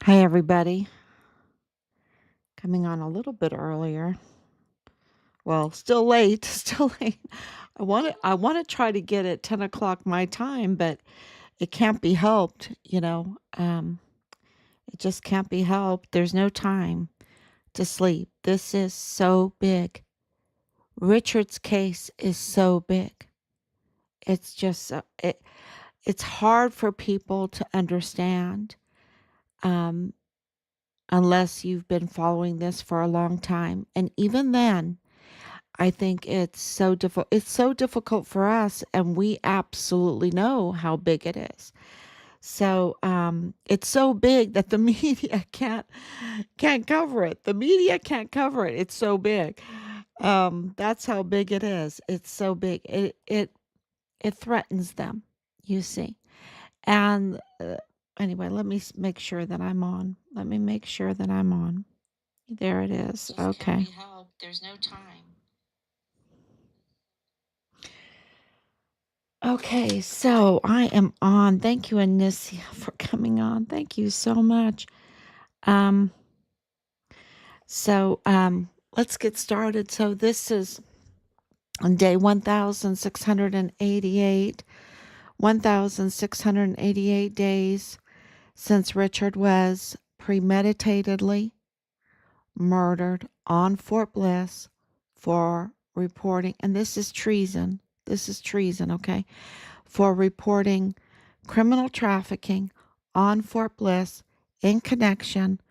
Hi, everybody. Coming on a little bit earlier. Well, still late, still late. I want to try to get at 10 o'clock my time, but it can't be helped. It just can't be helped. There's no time to sleep. This is so big. Richard's case is so big. It's just it's hard for people to understand um, unless you've been following this for a long time, and even then I think it's so difficult. It's so difficult for us, and we absolutely know how big it is. So it's so big that the media can't cover it. The media can't cover it. It's so big. That's how big it is. It's so big. It threatens them. You see. And anyway, let me make sure that I'm on. Let me make sure that I'm on. There it is. Okay. There's no time. Okay, so I am on. Thank you, Anicia, for coming on. Thank you so much. Um, let's get started. So this is on day 1688, 1688 days since Richard was premeditatedly murdered on Fort Bliss for reporting, and this is treason. This is treason, okay? For reporting criminal trafficking on Fort Bliss in connection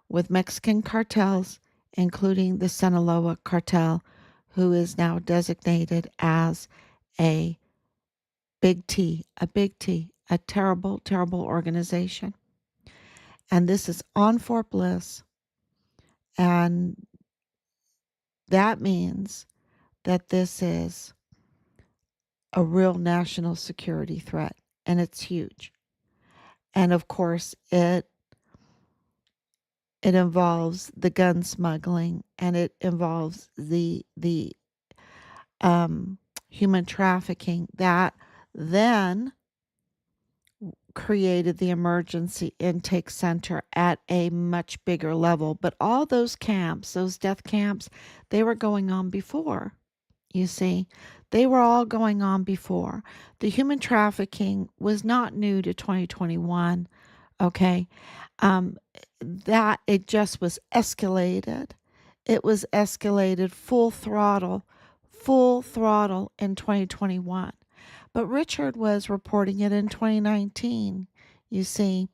with Mexican cartels, including the Sinaloa cartel, who is now designated as a big T, a terrible, terrible organization. And this is on Fort Bliss. And that means that this is a real national security threat, and it's huge. And of course, it involves the gun smuggling, and it involves the human trafficking that then created the emergency intake center at a much bigger level. But all those camps, those death camps, they were going on before. You see, they were all going on before. The human trafficking was not new to 2021. Okay. Um, that it just was escalated. It was escalated full throttle in 2021. But Richard was reporting it in 2019, you see.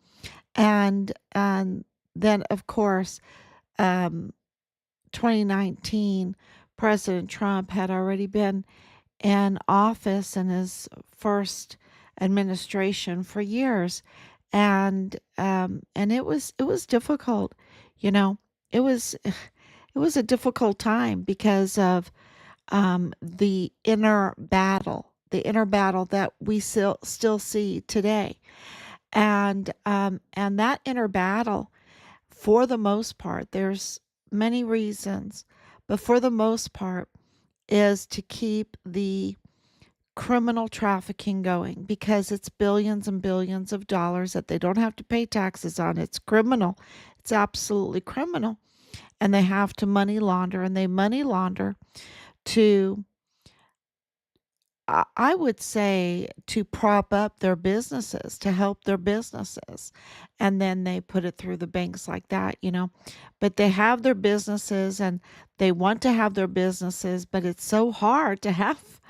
And then, of course, um, 2019, President Trump had already been in office in his first administration for years, and it was difficult, you know. It was it was a difficult time because of the inner battle that we still see today, and that inner battle, for the most part, there's many reasons, but for the most part, is to keep the criminal trafficking going because it's billions and billions of dollars that they don't have to pay taxes on. It's criminal. It's absolutely criminal. And they have to money launder, and they money launder to, I would say, to prop up their businesses, to help their businesses. And then they put it through the banks like that, you know. But they have their businesses, and they want to have their businesses, but it's so hard to have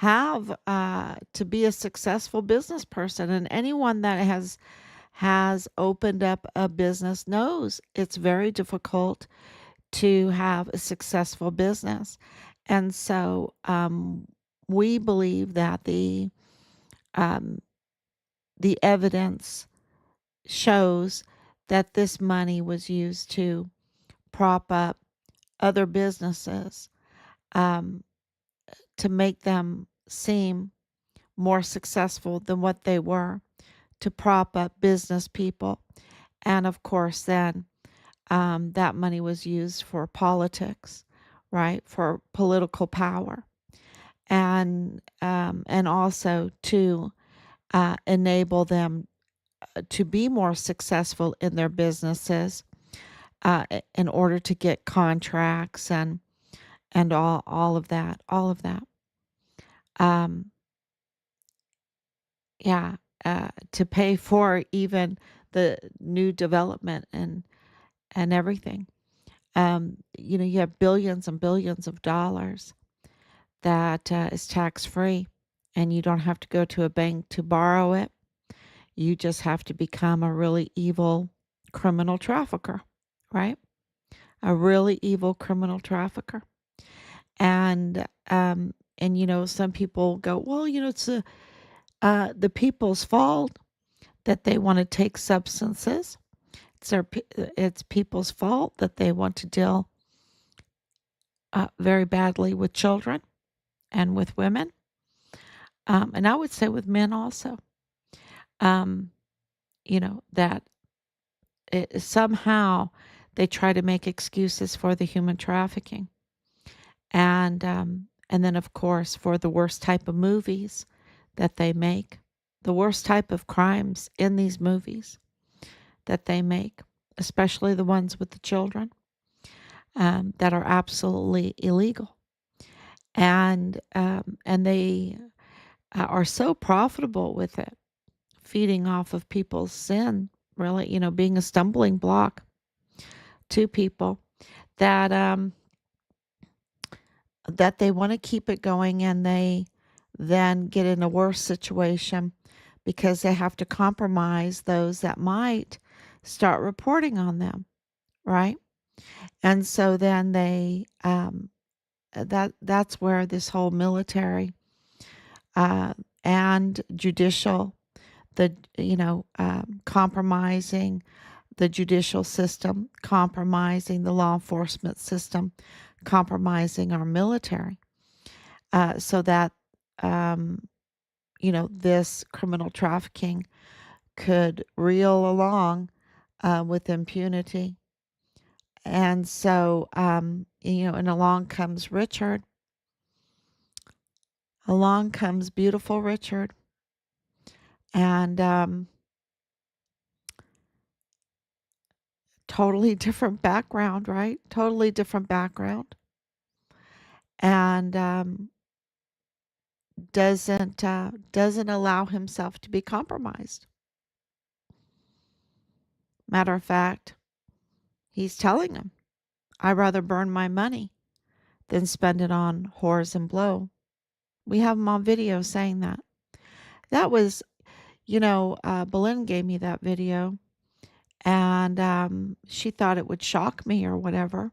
to be a successful business person. And anyone that has opened up a business knows it's very difficult to have a successful business. And so we believe that um, the evidence shows that this money was used to prop up other businesses, um, to make them seem more successful than what they were, to prop up business people. And of course, then that money was used for politics, right? For political power, and also to enable them to be more successful in their businesses, in order to get contracts and all of that, all of that. Um, yeah, to pay for even the new development and everything. You have billions and billions of dollars that is tax free, and you don't have to go to a bank to borrow it. You just have to become a really evil criminal trafficker, right? A really evil criminal trafficker. And some people go, well, it's the people's fault that they want to take substances. It's people's fault that they want to deal very badly with children and with women, and I would say with men also. Um, that somehow they try to make excuses for the human trafficking, and then of course for the worst type of movies that they make, the worst type of crimes in these movies that they make, especially the ones with the children, that are absolutely illegal, and they are so profitable with it, feeding off of people's sin, really, being a stumbling block to people that that they want to keep it going, and they then get in a worse situation because they have to compromise those that might start reporting on them, right? And so then that's where this whole military uh, and judicial, the compromising the judicial system, compromising the law enforcement system, compromising our military, so that this criminal trafficking could reel along with impunity. And so, and along comes Richard. Along comes beautiful Richard. And totally different background, right? Totally different background. And doesn't allow himself to be compromised. Matter of fact, he's telling him, I'd rather burn my money than spend it on whores and blow. We have him on video saying that. That was, Belinda gave me that video, and she thought it would shock me or whatever.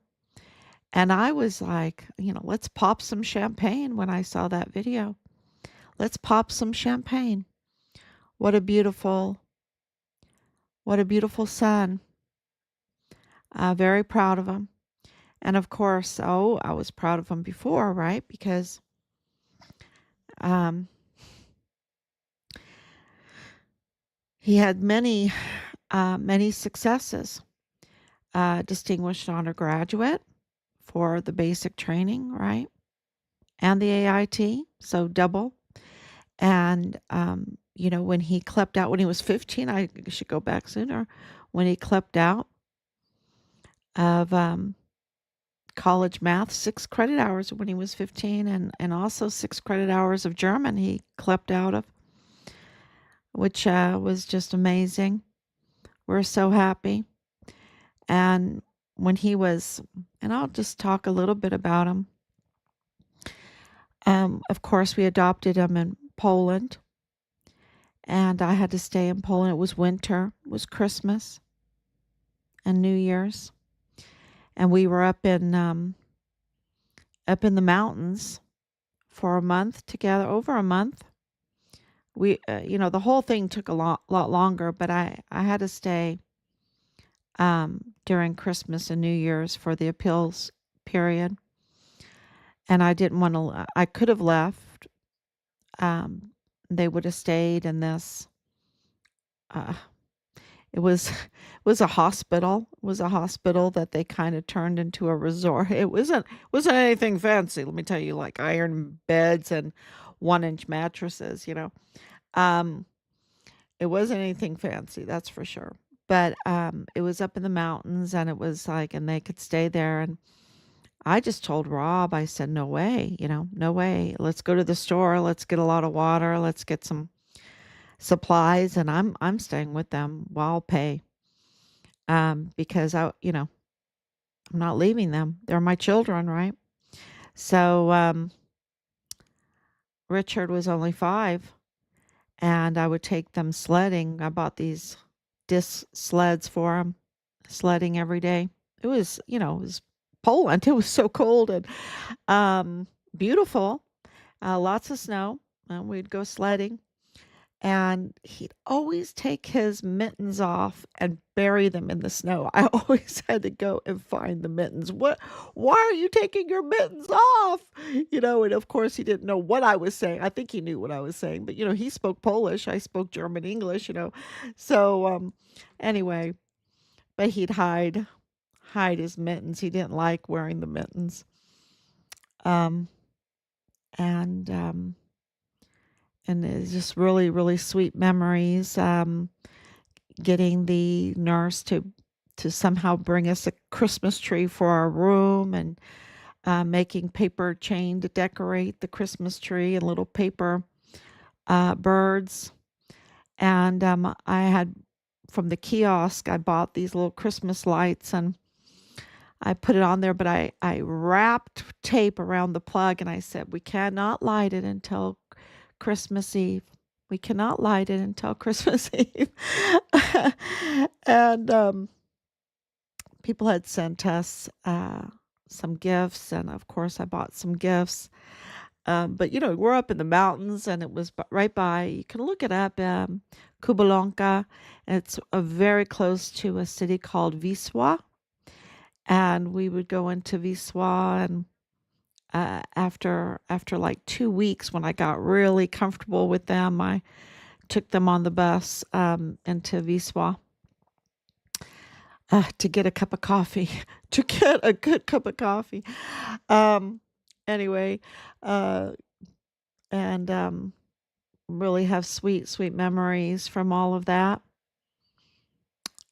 And I was like, let's pop some champagne when I saw that video. Let's pop some champagne. What a beautiful son. Very proud of him. And of course, I was proud of him before, right? Because he had many successes. Distinguished honor graduate for the basic training, right? And the AIT, so double. And, when he clept out when he was 15, I should go back sooner, when he clept out of college math, 6 credit hours when he was 15, and also 6 credit hours of German he clept out of, which was just amazing. We're so happy. And when he was, and I'll just talk a little bit about him. Of course, we adopted him in Poland, and I had to stay in Poland. It was winter, it was Christmas and New Year's, and we were up in the mountains for a month together, over a month. We, the whole thing took a lot longer, but I had to stay during Christmas and New Year's for the appeals period. And I didn't want to, I could have left. They would have stayed in this, it was a hospital. It was a hospital that they kind of turned into a resort. It wasn't anything fancy, let me tell you, like iron beds and 1-inch mattresses, Um, It wasn't anything fancy, that's for sure. But it was up in the mountains, and it was like, and they could stay there. And I just told Rob, I said, no way, no way. Let's go to the store. Let's get a lot of water. Let's get some supplies, and I'm staying with them. Well, I'll pay. Because I'm not leaving them. They're my children, right? So Richard was only 5, and I would take them sledding. I bought these disc sleds for him, sledding every day. It was Poland. It was so cold and beautiful. Lots of snow. And we'd go sledding. And he'd always take his mittens off and bury them in the snow. I always had to go and find the mittens. Why are you taking your mittens off? And of course he didn't know what I was saying. I think he knew what I was saying, but he spoke Polish. I spoke German English. So anyway, but he'd hide his mittens. He didn't like wearing the mittens. Um and and it's just really, really sweet memories. Getting the nurse to somehow bring us a Christmas tree for our room, and making paper chain to decorate the Christmas tree, and little paper birds. And I had from the kiosk, I bought these little Christmas lights, and I put it on there, but I wrapped tape around the plug, and I said, we cannot light it until Christmas Eve. We cannot light it until Christmas Eve. And people had sent us some gifts, and of course I bought some gifts. But we're up in the mountains, and it was right by. You can look it up, Kubalonka. It's very close to a city called Wisła, and we would go into Wisła, and after like 2 weeks, when I got really comfortable with them, I took them on the bus into Wisła to get a cup of coffee, to get a good cup of coffee. Anyway, and really have sweet, sweet memories from all of that,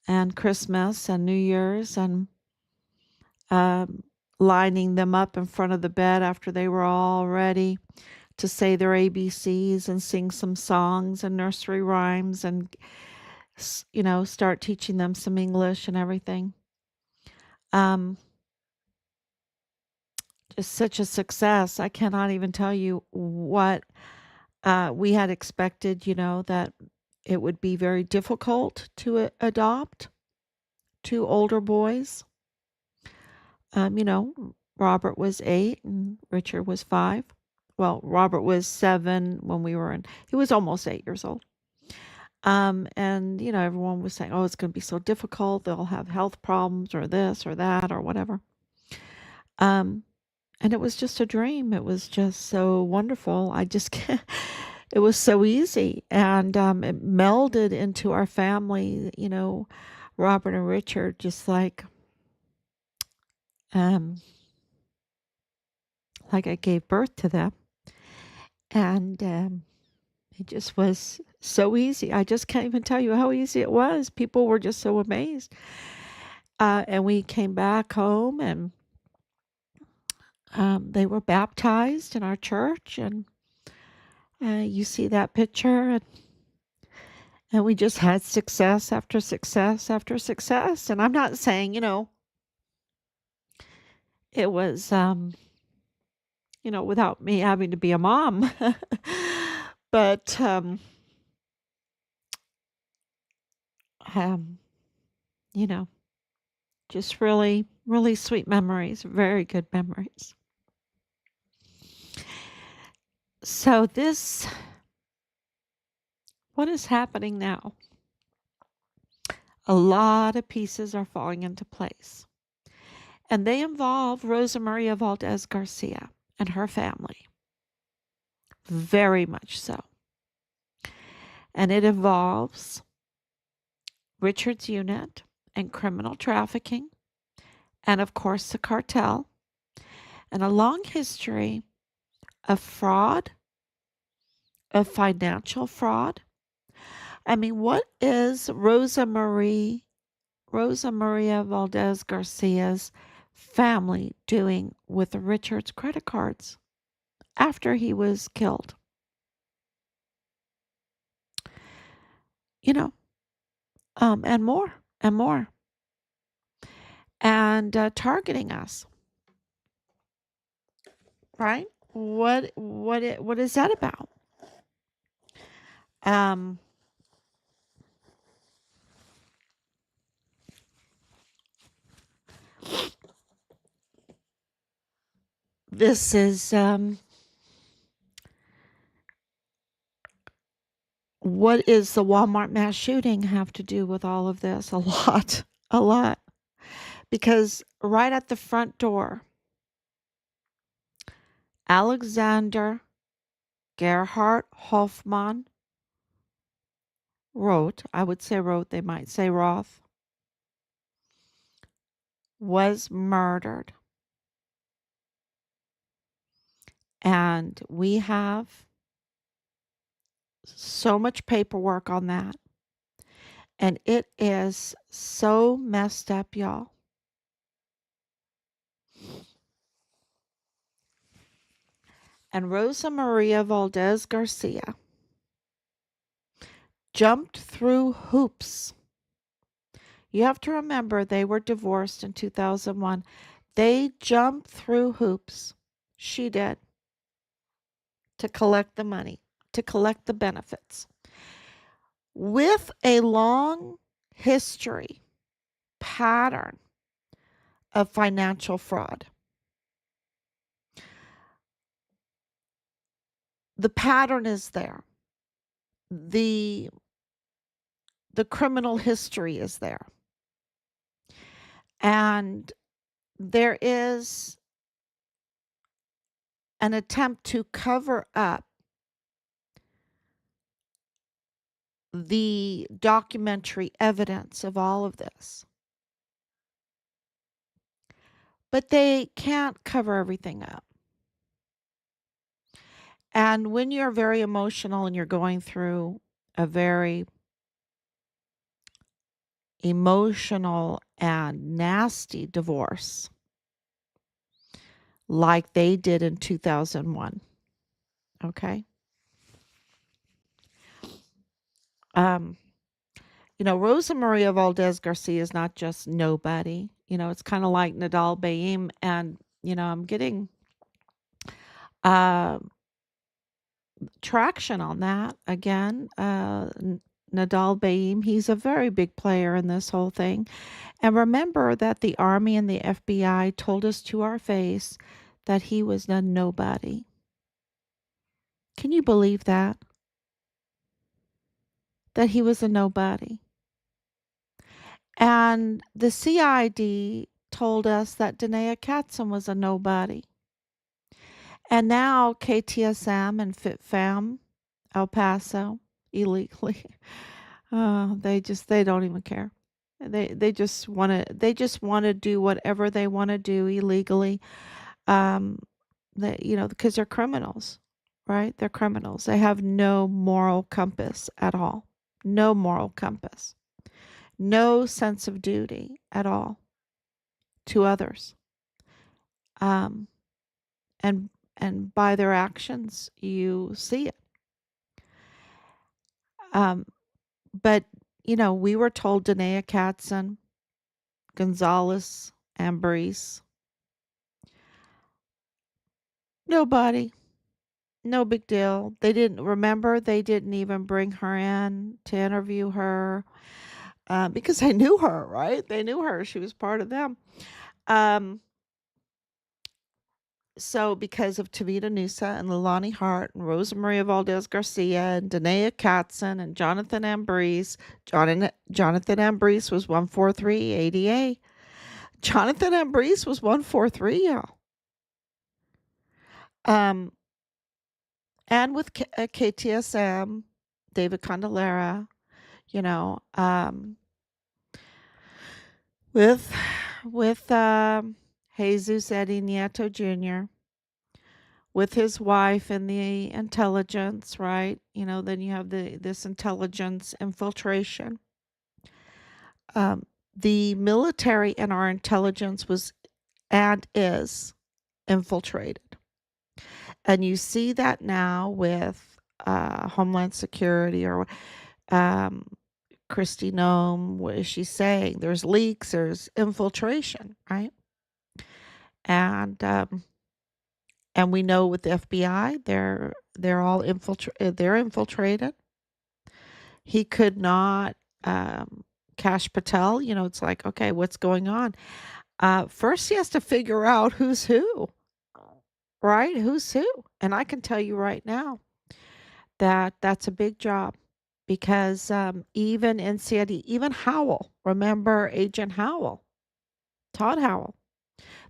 and Christmas and New Year's, and lining them up in front of the bed after they were all ready to say their ABCs and sing some songs and nursery rhymes, and start teaching them some English and everything. Just such a success. I cannot even tell you what we had expected, that it would be very difficult to adopt 2 older boys. Robert was 8 and Richard was 5. Well, Robert was 7 when he was almost 8 years old. And everyone was saying, oh, it's going to be so difficult. They'll have health problems, or this or that or whatever. And it was just a dream. It was just so wonderful. I just can't. It was so easy, and it melded into our family. Robert and Richard, just like I gave birth to them, and it just was so easy. I just can't even tell you how easy it was. People were just so amazed. And we came back home, and they were baptized in our church, and you see that picture, and we just had success after success after success. And I'm not saying, it was, without me having to be a mom, but just really, really sweet memories, very good memories. So what is happening now? A lot of pieces are falling into place. And they involve Rosa Maria Valdez Garcia and her family. Very much so. And it involves Richard's unit and criminal trafficking, and of course the cartel, and a long history of fraud, of financial fraud, I mean, what is Rosa Maria Valdez Garcia's family doing with Richard's credit cards after he was killed? You know, and more and more, and targeting us, right? What is that about? Um, this is what is the Walmart mass shooting have to do with all of this? A lot, a lot, because right at the front door, Alexander Gerhard Hoffman I would say wrote, they might say Roth, was murdered. And we have so much paperwork on that. And it is so messed up, y'all. And Rosa Maria Valdez Garcia jumped through hoops. You have to remember they were divorced in 2001. They jumped through hoops. She did, to collect the money, to collect the benefits. With a long history, pattern of financial fraud. The pattern is there. The criminal history is there. And there is an attempt to cover up the documentary evidence of all of this. But they can't cover everything up. And when you're very emotional and you're going through a very emotional and nasty divorce, like they did in 2001, okay? Um, Rosa Maria Valdez Garcia is not just nobody. It's kind of like Nadal Baim, and I'm getting uh, traction on that again. Nadal Baim, he's a very big player in this whole thing. And remember that the Army and the FBI told us to our face that he was a nobody. Can you believe that? That he was a nobody. And the CID told us that Danae Katzen was a nobody. And now KTSM and FitFam, El Paso, illegally, they don't even care. They just want to do whatever they want to do illegally. Um, because they're criminals, right? They're criminals. They have no moral compass at all. No moral compass. No sense of duty at all to others. Um, and by their actions, you see it. But we were told Danae Katzen, Gonzalez, Ambrose, nobody, no big deal. They didn't remember. They didn't even bring her in to interview her because they knew her, right? They knew her. She was part of them. Um, So because of Tavita Nusa and Leilani Hart and Rosa Maria Valdez Garcia and Danae Katzen and Jonathan Ambrose, Jonathan Ambrose was 143 ADA. Jonathan Ambrose was 143, y'all. Um, and with KTSM, David Candelara, you know, with Jesus Eddie Nieto Jr., with his wife and the intelligence, right? Then you have this intelligence infiltration. Um, the military and our intelligence was and is infiltrated. And you see that now with Homeland Security or um, Kristi Noem. What is she saying? There's leaks, there's infiltration, right? And and we know with the FBI, they're all they're infiltrated. He could not Cash Patel. It's like, okay, what's going on? First, he has to figure out who's who, right? Who's who? And I can tell you right now that that's a big job because even in CID, even Howell, remember Agent Howell, Todd Howell,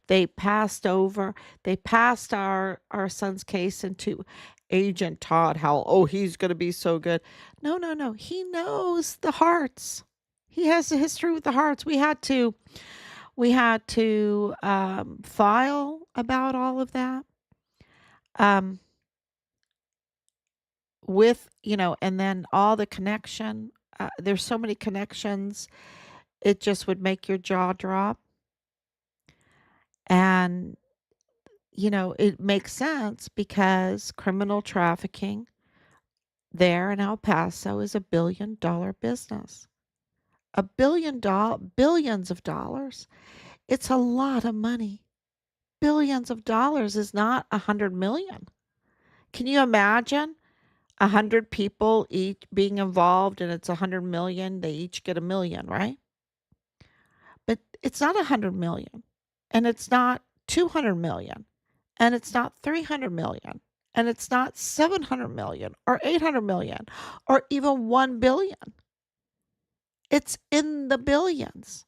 they passed over, they passed our son's case into Agent Todd Howell. Oh, he's going to be so good. No, no, no. He knows the Harts. He has a history with the Harts. We had to file about all of that. Um, with and then all the connection. There's so many connections. It just would make your jaw drop. And it makes sense because criminal trafficking there in El Paso is $1 billion business. Billions of dollars. It's a lot of money. Billions of dollars is not 100 million. Can you imagine 100 people each being involved and it's 100 million? They each get 1 million, right? But it's not 100 million, and it's not 200 million, and it's not 300 million, and it's not 700 million or 800 million or even 1 billion. It's in the billions,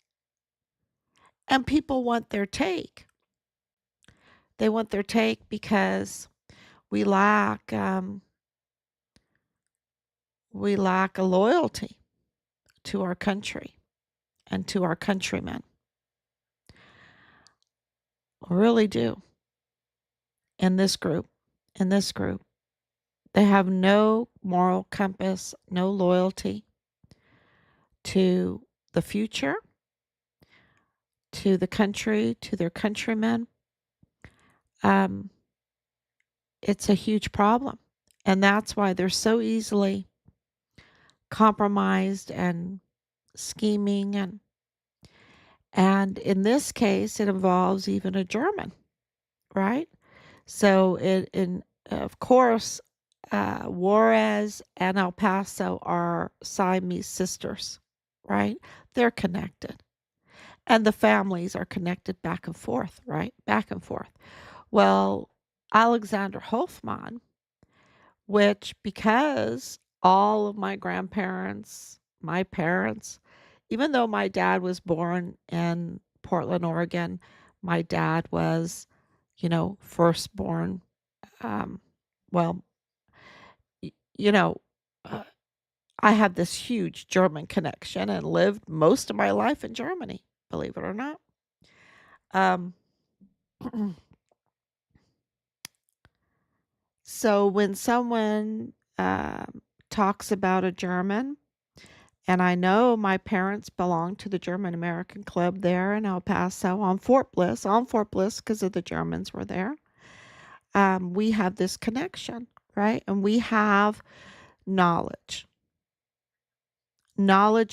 and people want their take. They want their take because we lack a loyalty to our country and to our countrymen. We really do. In this group, they have no moral compass, no loyalty to the future, to the country, to their countrymen. Um, it's a huge problem. And that's why they're so easily compromised and scheming. And in this case, it involves even a German, right? So, of course, Juarez and El Paso are Siamese sisters, right? They're connected. And the families are connected back and forth, right? Back and forth. Well, Alexander Hofmann, which because all of my grandparents, my parents, even though my dad was born in Portland, Oregon, my dad was, firstborn. Um, well, you know, uh, I have this huge German connection and lived most of my life in Germany, believe it or not. Um, so when someone talks about a German, and I know my parents belonged to the German American Club there in El Paso on Fort Bliss, because of the Germans were there. We have this connection, right? And we have knowledge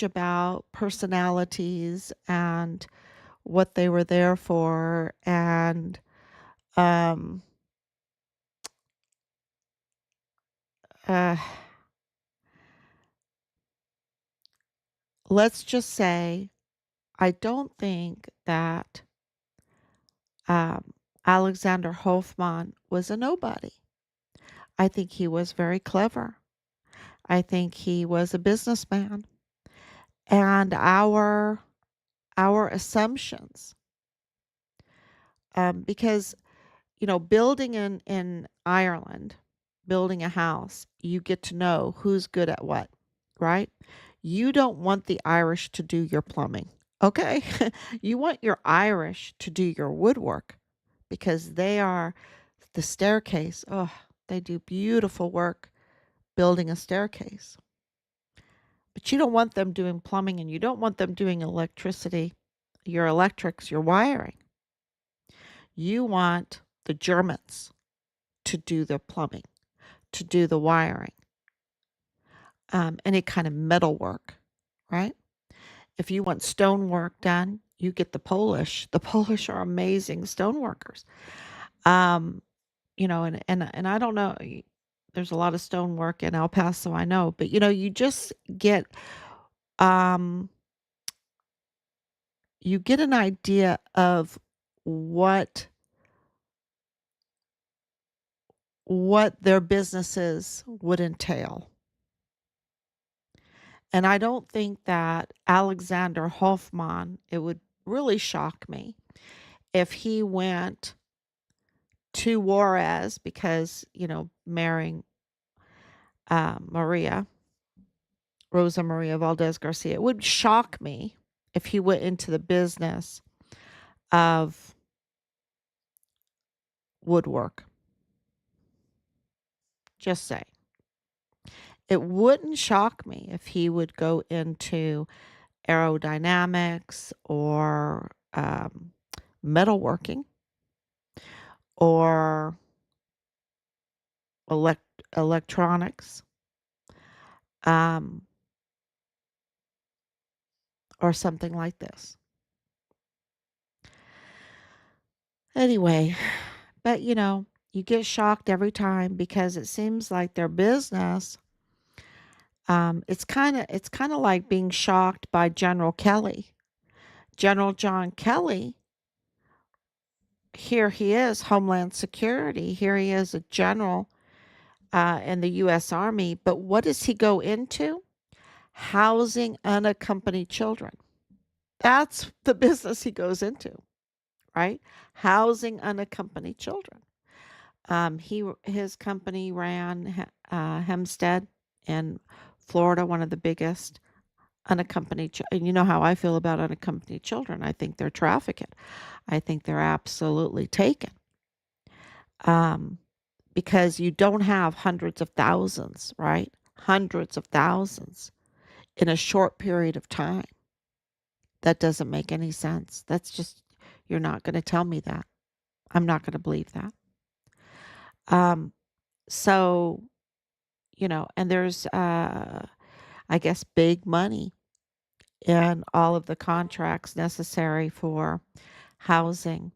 about personalities and what they were there for. And um, uh, let's just say, I don't think that um, Alexander Hofmann was a nobody. I think he was very clever. I think he was a businessman. And our assumptions, because building in Ireland, building a house, you get to know who's good at what, right? You don't want the Irish to do your plumbing, okay? You want your Irish to do your woodwork because they are The staircase, oh, they do beautiful work building a staircase. But you don't want them doing plumbing and you don't want them doing electricity, your electrics, your wiring. You want the Germans to do the plumbing, to do the wiring, any kind of metal work, right? If you want stonework done, you get the Polish. The Polish are amazing stoneworkers. Um, and I don't know. There's a lot of stonework in El Paso, I know, but you just get um, you get an idea of what what their businesses would entail. And I don't think that Alexander Hoffman, it would really shock me if he went to Juarez because, marrying Maria, Rosa Maria Valdez Garcia. It would shock me if he went into the business of woodwork. Just say. It wouldn't shock me if he would go into aerodynamics or metalworking or electronics, um, or something like this. Anyway, but you get shocked every time because it seems like their business. It's kind of like being shocked by General Kelly. General John Kelly, here he is, Homeland Security. Here he is, a general in the U.S. Army. But what does he go into? Housing unaccompanied children. That's the business he goes into, right? Housing unaccompanied children. His company ran Hempstead in Florida, one of the biggest unaccompanied. And you know how I feel about unaccompanied children. I think they're trafficked. I think they're absolutely taken. Um, because you don't have hundreds of thousands, right? Hundreds of thousands in a short period of time. That doesn't make any sense. That's just, you're not going to tell me that. I'm not going to believe that. Um, so, and there's, I guess, big money in all of the contracts necessary for housing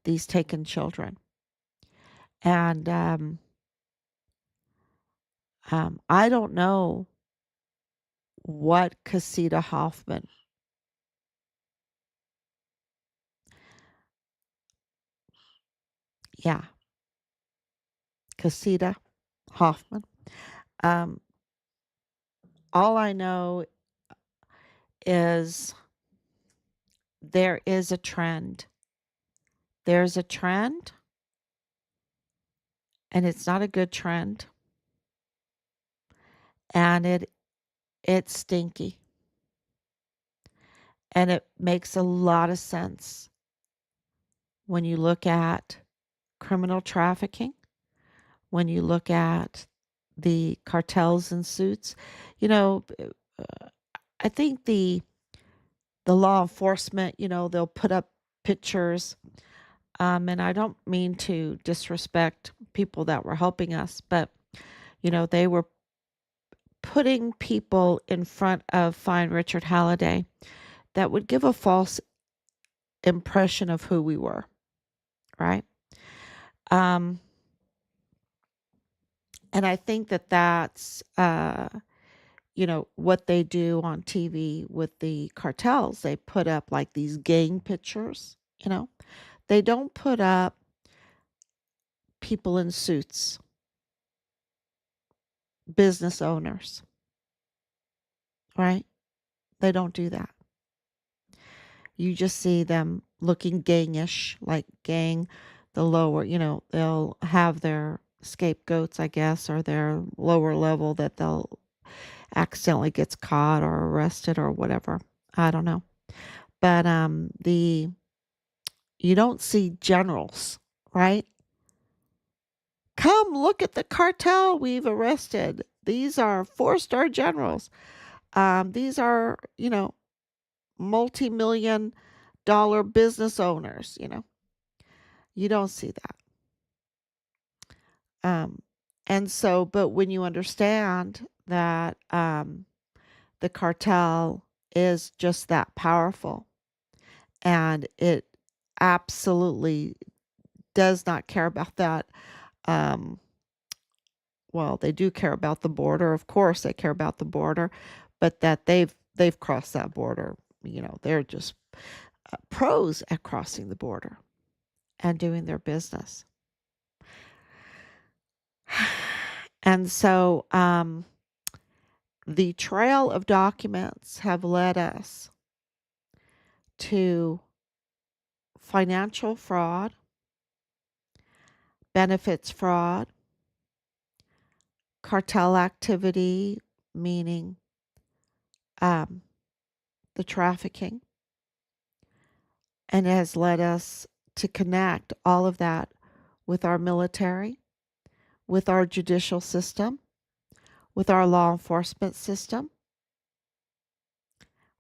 these taken children. And I don't know what Casita Hoffman, yeah, Casita Hoffman. Um, all I know is there is a trend. There's a trend, and it's not a good trend, and it's stinky, and it makes a lot of sense when you look at criminal trafficking, when you look at the cartels and suits. I think the law enforcement, they'll put up pictures. And I don't mean to disrespect people that were helping us, but they were putting people in front of Fine Richard Halliday that would give a false impression of who we were, right? Um, and I think that that's what they do on TV with the cartels. They put up like these gang pictures. They don't put up people in suits, business owners, right? They don't do that. You just see them looking gangish, like gang, the lower, they'll have their scapegoats, I guess, or their lower level that they'll accidentally gets caught or arrested or whatever. I don't know. But the you don't see generals, right? Come look at the cartel we've arrested. These are 4-star generals. These are, multi-million dollar business owners. You don't see that. Um, and so, but when you understand that the cartel is just that powerful, and it absolutely does not care about that. Um, well, they do care about the border, of course. They care about the border, but that they've crossed that border. They're just pros at crossing the border and doing their business. And so the trail of documents have led us to financial fraud, benefits fraud, cartel activity, meaning the trafficking, and it has led us to connect all of that with our military, with our judicial system, with our law enforcement system,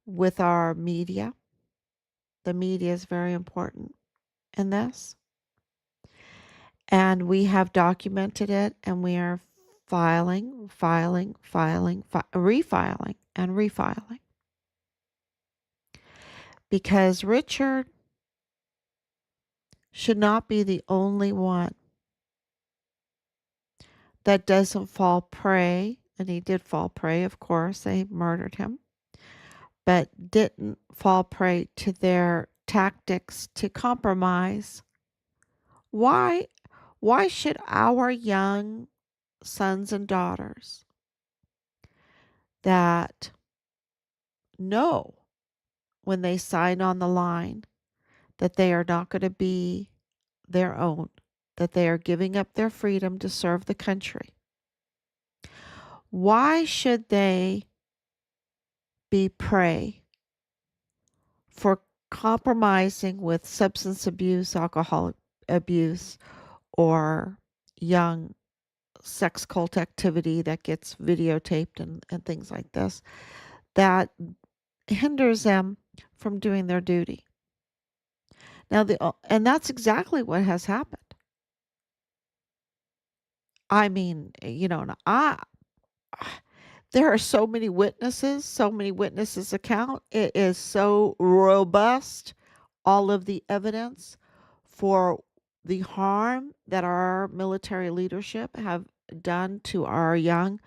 with our media. The media is very important in this. And we have documented it, and we are refiling, and refiling. Because Richard should not be the only one that doesn't fall prey, and he did fall prey, of course, they murdered him, but didn't fall prey to their tactics to compromise. Why should our young sons and daughters that know when they sign on the line that they are not going to be their own, that they are giving up their freedom to serve the country, why should they be prey for compromising with substance abuse, alcohol abuse, or young sex cult activity that gets videotaped and things like this, that hinders them from doing their duty? Now, and that's exactly what has happened. I mean, there are so many witnesses account. It is so robust, all of the evidence for the harm that our military leadership have done to our young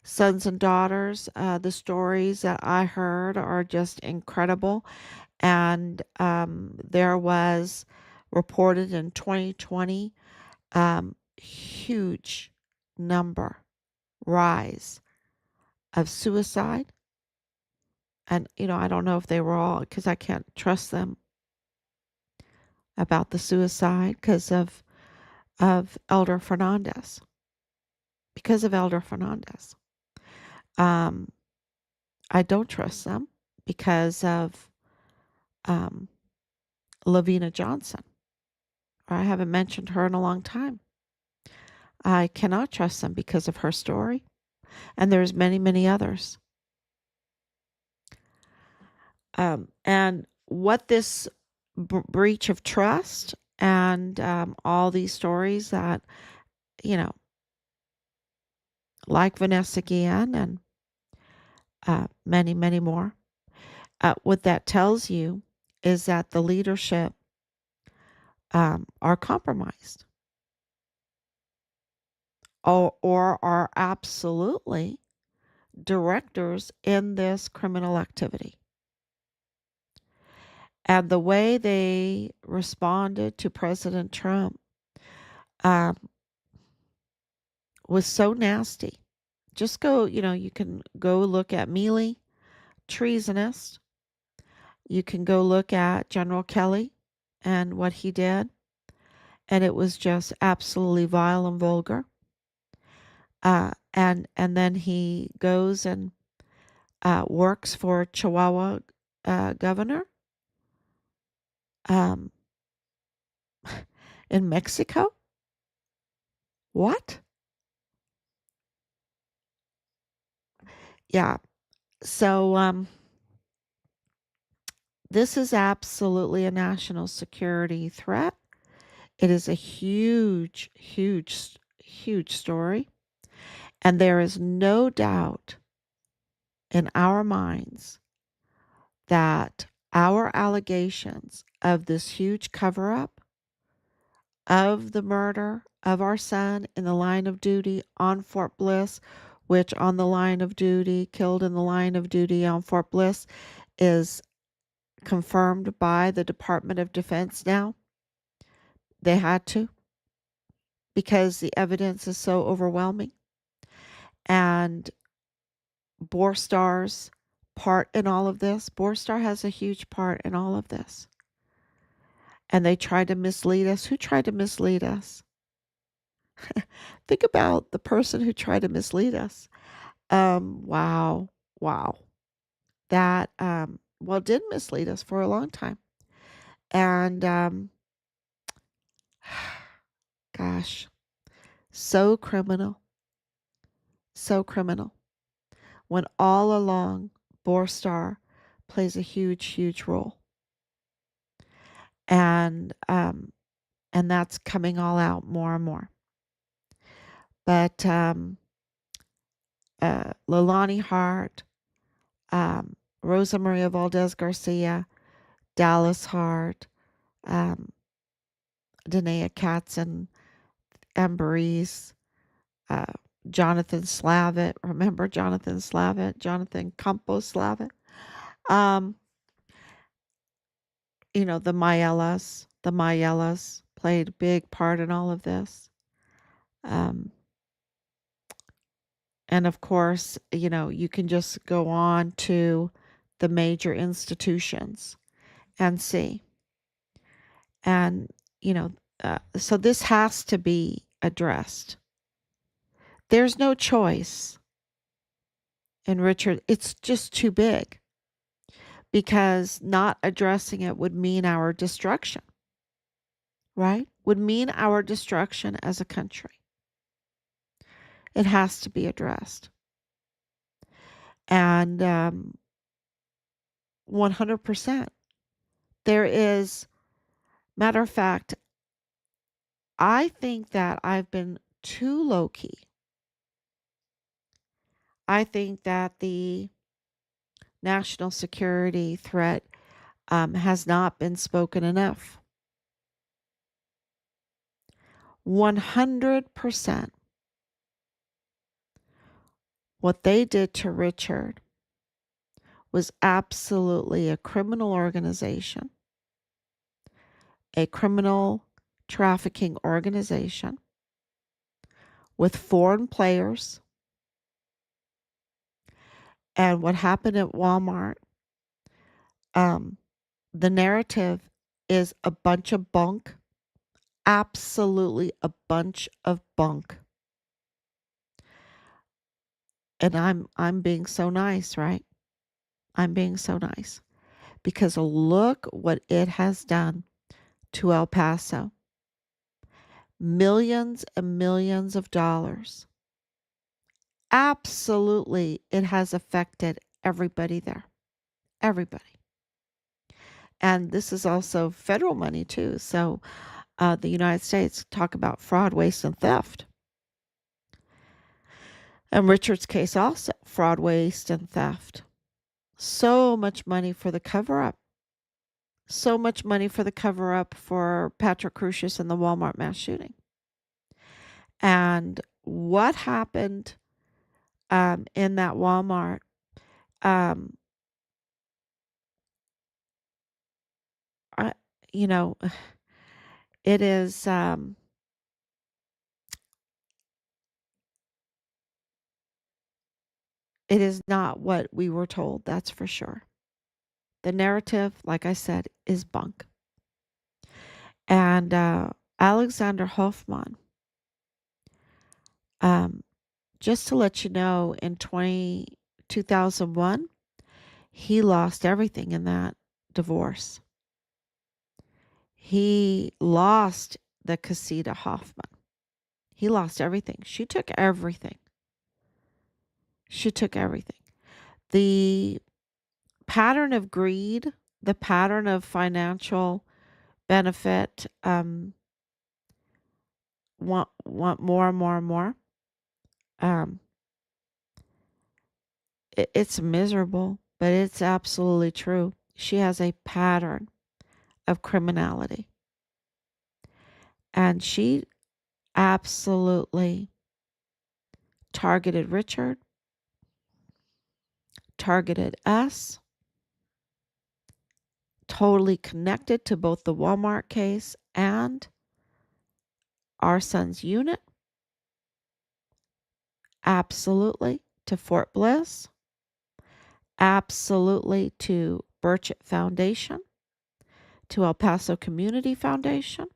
sons and daughters. The stories that I heard are just incredible. And there was reported in 2020 huge number rise of suicide. And, I don't know if they were all, because I can't trust them about the suicide because of Elder Fernandez. Because of Elder Fernandez. I don't trust them because of Lavina Johnson. I haven't mentioned her in a long time. I cannot trust them because of her story. And there's many, many others. And what this breach of trust and all these stories that, like Vanessa Guillen and many, many more, what that tells you is that the leadership are compromised or are absolutely directors in this criminal activity. And the way they responded to President Trump was so nasty. Just go, you can go look at Mealy, treasonous. You can go look at General Kelly and what he did. And it was just absolutely vile and vulgar. And then he goes and works for Chihuahua governor in Mexico. What? Yeah. So this is absolutely a national security threat. It is a huge, huge, huge story. And there is no doubt in our minds that our allegations of this huge cover up of the murder of our son in the line of duty on Fort Bliss, which on the line of duty, killed in the line of duty on Fort Bliss, is confirmed by the Department of Defense now. They had to because the evidence is so overwhelming. And Borstar's part in all of this, Borstar has a huge part in all of this. And they tried to mislead us. Who tried to mislead us? Think about the person who tried to mislead us. Wow, wow. That, well, did mislead us for a long time. And, gosh, so criminal, so criminal. When all along, Borstar plays a huge, huge role. And that's coming all out more and more. But Leilani Hart, Rosa Maria Valdez Garcia, Dallas Hart, Danae Katzen, Amberese, uh, Jonathan Slavitt. Remember Jonathan Slavitt? Jonathan Campos Slavitt. The Mayellas played a big part in all of this. And of course, you can just go on to the major institutions and see. And, so this has to be addressed. There's no choice in Richard. It's just too big because not addressing it would mean our destruction, right? Would mean our destruction as a country. It has to be addressed. And 100%. There is, matter of fact, I think that I've been too low key. I think that the national security threat has not been spoken enough. 100%. What they did to Richard was absolutely a criminal organization, a criminal trafficking organization with foreign players. And what happened at Walmart, the narrative is a bunch of bunk, absolutely a bunch of bunk. And I'm being so nice, right? I'm being so nice because look what it has done to El Paso. Millions and millions of dollars. Absolutely, it has affected everybody there. Everybody. And this is also federal money too. So the United States talk about fraud, waste, and theft. And Richard's case also, fraud, waste, and theft. So much money for the cover up. So much money for the cover up for Patrick Crucius and the Walmart mass shooting. And what happened in that Walmart? You know, it is it is not what we were told, that's for sure. The narrative, like I said, is bunk. And Alexander Hoffman, just to let you know, in 2001, he lost everything in that divorce. He lost the Casita Hoffman. He lost everything. She took everything. The pattern of greed, the pattern of financial benefit, want more and more and more. Um, it's miserable, but it's absolutely true. She has a pattern of criminality, and she absolutely targeted Richard, targeted us, totally connected to both the Walmart case and our son's unit, absolutely to Fort Bliss, absolutely to Burchett Foundation, to El Paso Community Foundation,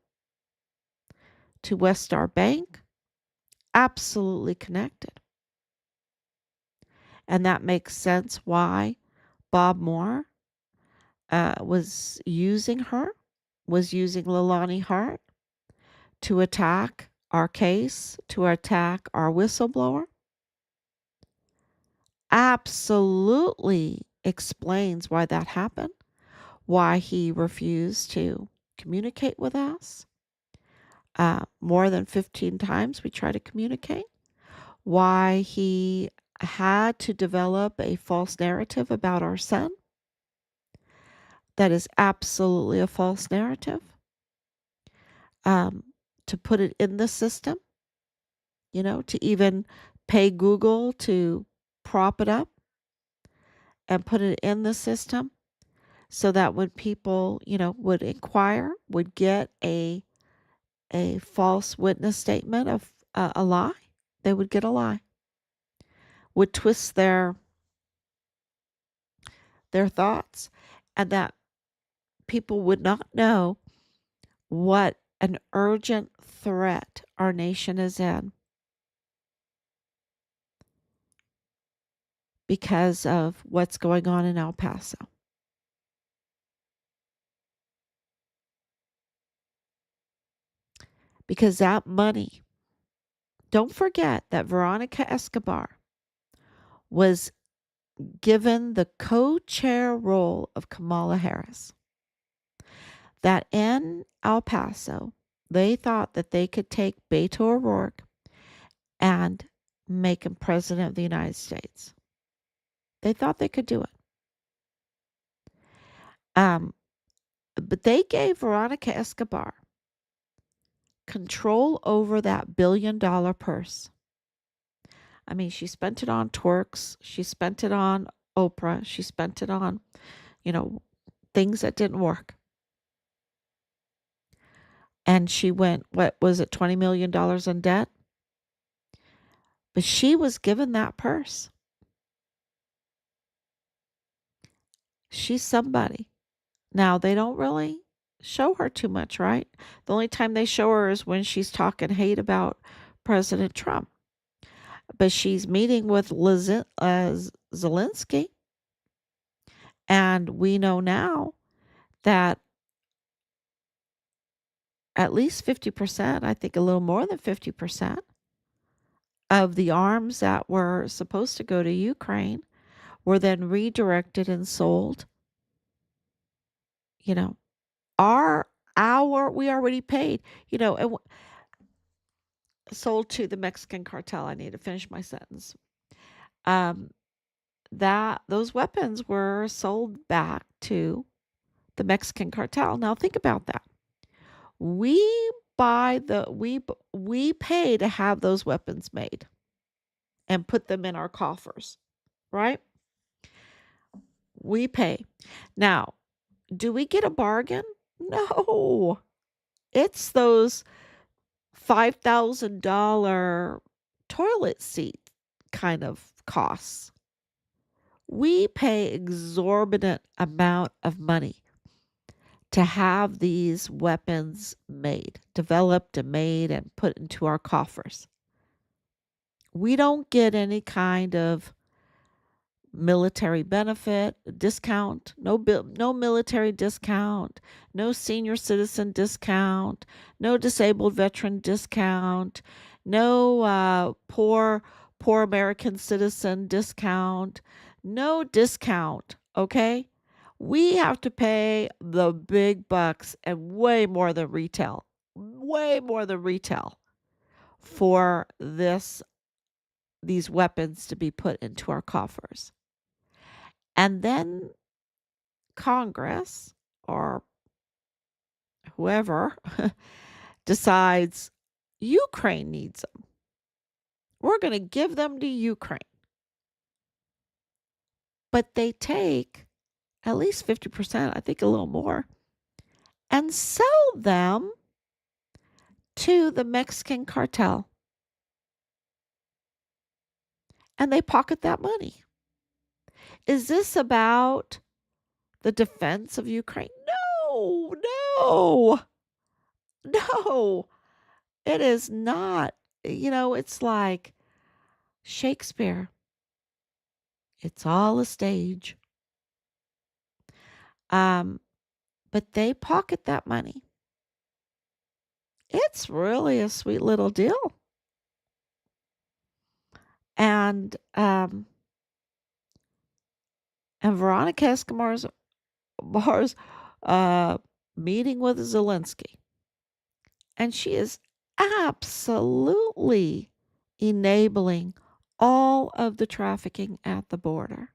to West Star Bank, absolutely connected. And that makes sense why Bob Moore was using her, was using Leilani Hart to attack our case, to attack our whistleblower. Absolutely explains why that happened, why he refused to communicate with us. More than 15 times we tried to communicate. Why he had to develop a false narrative about our son. That is absolutely a false narrative. To put it in the system, to even pay Google to prop it up and put it in the system so that when people, would inquire, would get a false witness statement of a lie, they would get a lie, would twist their thoughts, and that people would not know what an urgent threat our nation is in because of what's going on in El Paso. Because that money, don't forget that Veronica Escobar was given the co-chair role of Kamala Harris. That in El Paso, they thought that they could take Beto O'Rourke and make him president of the United States. They thought they could do it. But they gave Veronica Escobar control over that $1 billion purse. I mean, she spent it on twerks. She spent it on Oprah. She spent it on, things that didn't work. And she went, what was it, $20 million in debt? But she was given that purse. She's somebody. Now, they don't really show her too much, right? The only time they show her is when she's talking hate about President Trump. But she's meeting with Zelensky. And we know now that at least 50%, I think a little more than 50%, of the arms that were supposed to go to Ukraine were then redirected and sold. We already paid, and sold to the Mexican cartel. I need to finish my sentence. That those weapons were sold back to the Mexican cartel. Now think about that. We pay to have those weapons made and put them in our coffers, right? We pay. Now, do we get a bargain? No. It's those $5,000 toilet seat kind of costs. We pay exorbitant amount of money to have these weapons made, developed and made and put into our coffers. We don't get any kind of military benefit, discount, no military discount, no senior citizen discount, no disabled veteran discount, No poor American citizen discount. No discount, okay? We have to pay the big bucks and way more than retail. Way more than retail for these weapons to be put into our coffers. And then Congress or whoever decides Ukraine needs them. We're going to give them to Ukraine. But they take at least 50%, I think a little more, and sell them to the Mexican cartel. And they pocket that money. Is this about the defense of Ukraine? No, no, no. It is not. It's like Shakespeare. It's all a stage. Um, but they pocket that money. It's really a sweet little deal. And Veronica Escobar's uh, meeting with Zelensky, and she is absolutely enabling all of the trafficking at the border.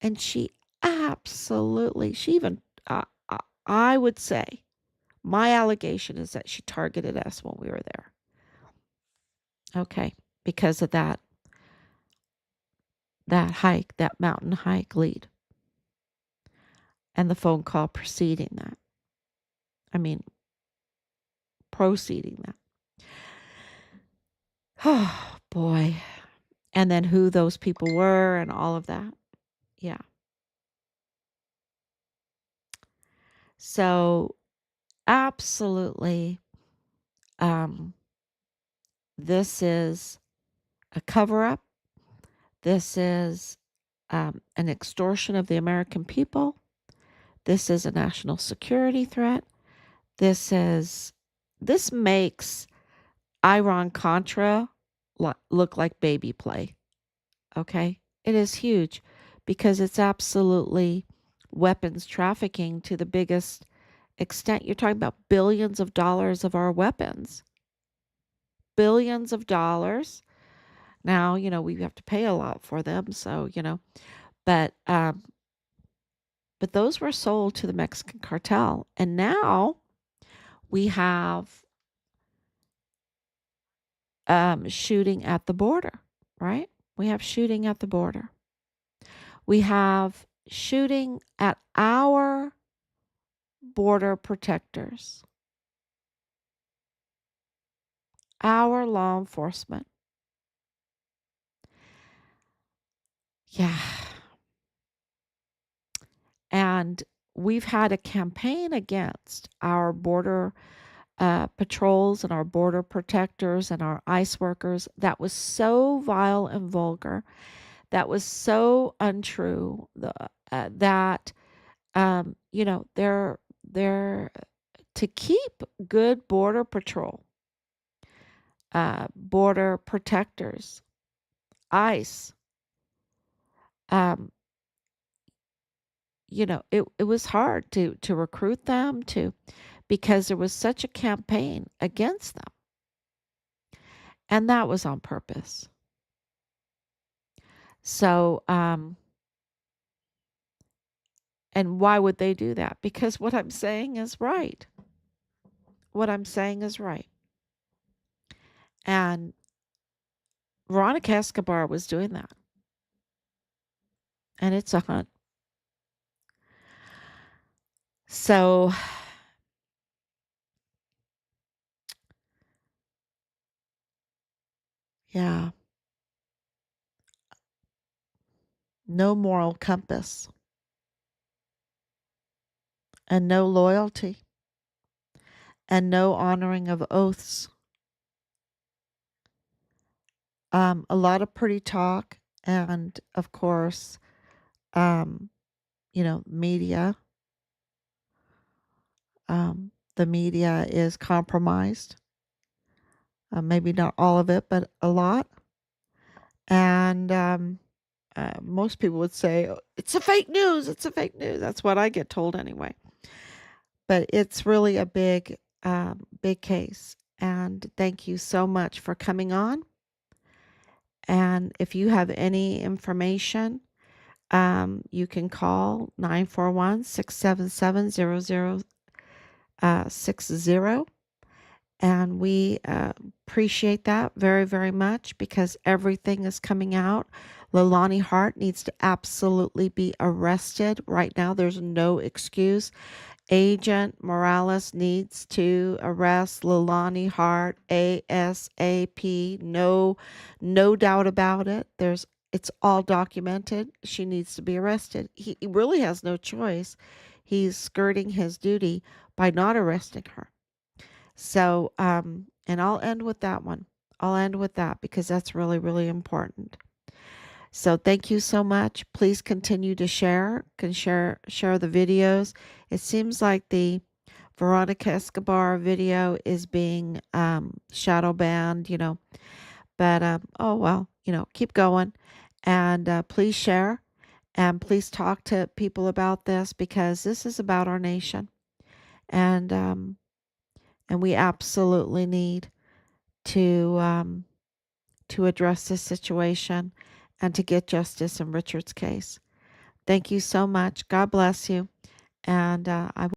And she even, I would say, my allegation is that she targeted us when we were there. Okay, because of that hike, that mountain hike lead, and the phone call preceding that. I mean, proceeding that. Oh boy. And then who those people were and all of that. Yeah. So absolutely, this is a cover up. This is an extortion of the American people. This is a national security threat. This makes Iran Contra look like baby play. Okay? It is huge because it's absolutely weapons trafficking to the biggest extent. You're talking about billions of dollars of our weapons. Billions of dollars. Now, we have to pay a lot for them, so, but those were sold to the Mexican cartel. And now we have shooting at the border, right? We have shooting at the border. We have shooting at our border protectors, our law enforcement. Yeah. And we've had a campaign against our border patrols and our border protectors and our ICE workers that was so vile and vulgar, that was so untrue, that they're to keep good border patrol, border protectors, ICE. Um, it was hard to recruit them because there was such a campaign against them. And that was on purpose. So, and why would they do that? Because what I'm saying is right. What I'm saying is right. And Veronica Escobar was doing that. And it's a hunt. So, yeah, no moral compass and no loyalty and no honoring of oaths. A lot of pretty talk, and of course, um, media. The media is compromised. maybe not all of it, but a lot. And most people would say, "Oh, it's a fake news. It's a fake news." That's what I get told anyway. But it's really a big case. And thank you so much for coming on. And if you have any information, you can call 941-677-0060. And we appreciate that very, very much because everything is coming out. Leilani Hart needs to absolutely be arrested right now. There's no excuse. Agent Morales needs to arrest Leilani Hart ASAP. No doubt about it. It's all documented. She needs to be arrested. He really has no choice. He's skirting his duty by not arresting her. So, and I'll end with that one. I'll end with that because that's really, really important. So thank you so much. Please continue to share. Share the videos. It seems like the Veronica Escobar video is being shadow banned, but oh well, keep going, and please share, and please talk to people about this because this is about our nation, and we absolutely need to address this situation and to get justice in Richard's case. Thank you so much. God bless you. And I